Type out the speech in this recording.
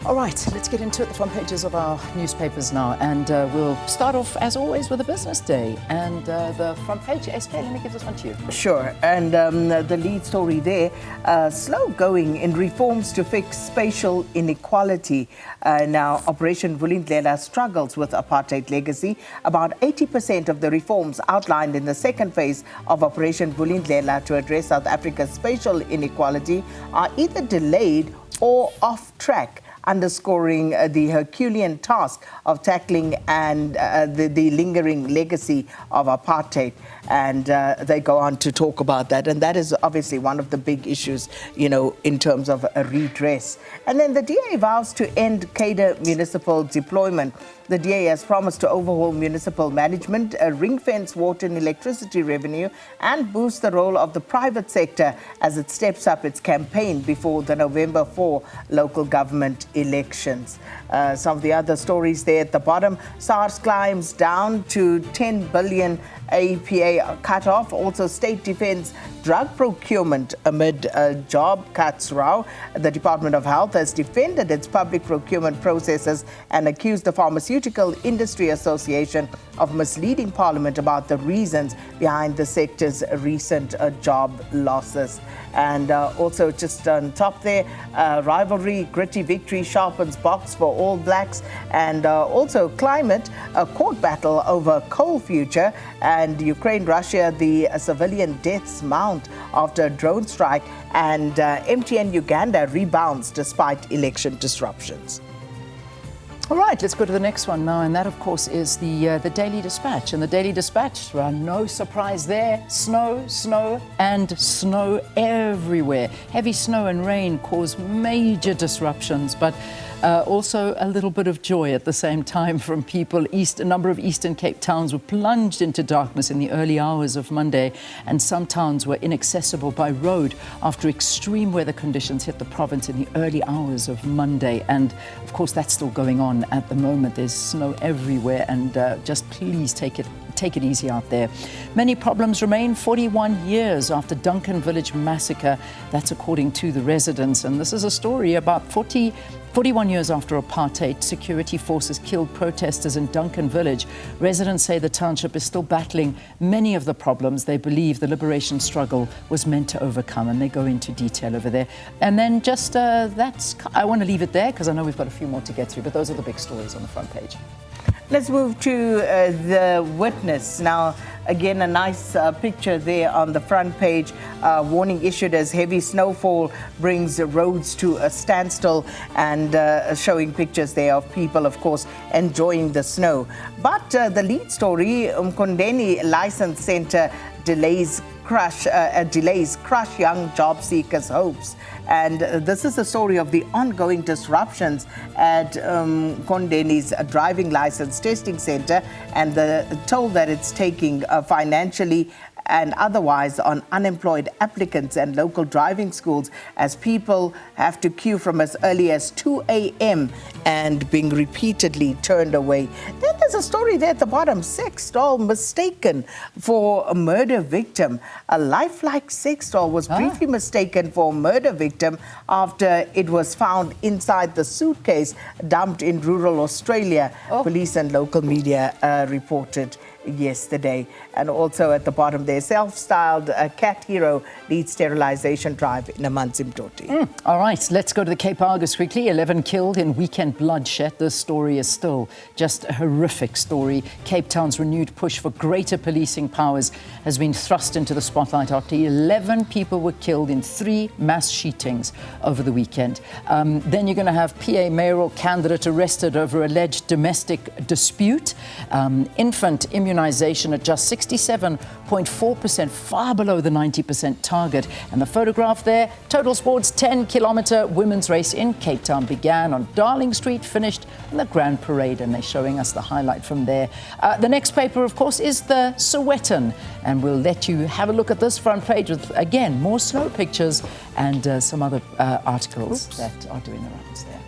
All right, let's get into it. The front pages of our newspapers now, and we'll start off, as always, with a business day. And the front page, SK, let me give this one to you. Sure, and the lead story there, slow going in reforms to fix spatial inequality. Now, Operation Vulindlela struggles with apartheid legacy. About 80% of the reforms outlined in the second phase of Operation Vulindlela to address South Africa's spatial inequality are either delayed or off track, underscoring the Herculean task of tackling and the lingering legacy of apartheid. And they go on to talk about that. And that is obviously one of the big issues, in terms of a redress. And then the DA vows to end cadre municipal deployment. The DA has promised to overhaul municipal management, ring-fence water and electricity revenue, and boost the role of the private sector as it steps up its campaign before the November 4 local government elections. Some of the other stories there at the bottom. SARS climbs down to 10 billion APA cutoff. Also, state defense drug procurement amid job cuts row. The Department of Health has defended its public procurement processes and accused the Pharmaceutical Industry Association of misleading Parliament about the reasons behind the sector's recent job losses. And also just on top there, rivalry, gritty victory sharpens box for All Blacks. And also climate, a court battle over coal future. And Ukraine, Russia, the civilian deaths mount after a drone strike. And MTN Uganda rebounds despite election disruptions. All right, let's go to the next one now, and that, of course, is the Daily Dispatch. And the Daily Dispatch, no surprise there, snow, snow, and snow everywhere. Heavy snow and rain cause major disruptions, but also a little bit of joy at the same time from people. A number of Eastern Cape towns were plunged into darkness in the early hours of Monday, and some towns were inaccessible by road after extreme weather conditions hit the province in the early hours of Monday. And, of course, that's still going on at the moment. There's snow everywhere, and just please take it easy out there. Many problems remain 41 years after Duncan Village massacre. That's according to the residents. And this is a story about 41 years after apartheid, security forces killed protesters in Duncan Village. Residents say the township is still battling many of the problems they believe the liberation struggle was meant to overcome, and they go into detail over there. And then just I want to leave it there because I know we've got a few more to get through, but those are the big stories on the front page. Let's move to the Witness. Now, again, a nice picture there on the front page. Warning issued as heavy snowfall brings roads to a standstill, and showing pictures there of people, of course, enjoying the snow. But the lead story, Mkondeni License Centre delays crush young job seekers' hopes. And this is the story of the ongoing disruptions at Mkondeni's driving license testing centre, and the toll that it's taking financially and otherwise on unemployed applicants and local driving schools, as people have to queue from as early as 2 a.m. and being repeatedly turned away. Then there's a story there at the bottom, sex doll mistaken for a murder victim. A lifelike sex doll was briefly mistaken for a murder victim after it was found inside the suitcase dumped in rural Australia. Police and local media reported yesterday. And also at the bottom there, self-styled cat hero leads sterilisation drive in Amanzimtoti. All right, let's go to the Cape Argus quickly. 11 killed in weekend bloodshed. This story is still just a horrific story. Cape Town's renewed push for greater policing powers has been thrust into the spotlight after 11 people were killed in 3 mass shootings over the weekend. Then you're going to have PA mayoral candidate arrested over alleged domestic dispute. Infant immunisation at just 67.4%, far below the 90% target. And the photograph there, Total Sports 10-kilometre women's race in Cape Town began on Darling Street, finished in the Grand Parade, and they're showing us the highlight from there. The next paper, of course, is the Sowetan, and we'll let you have a look at this front page with, again, more snow pictures and some other articles that are doing the rounds there.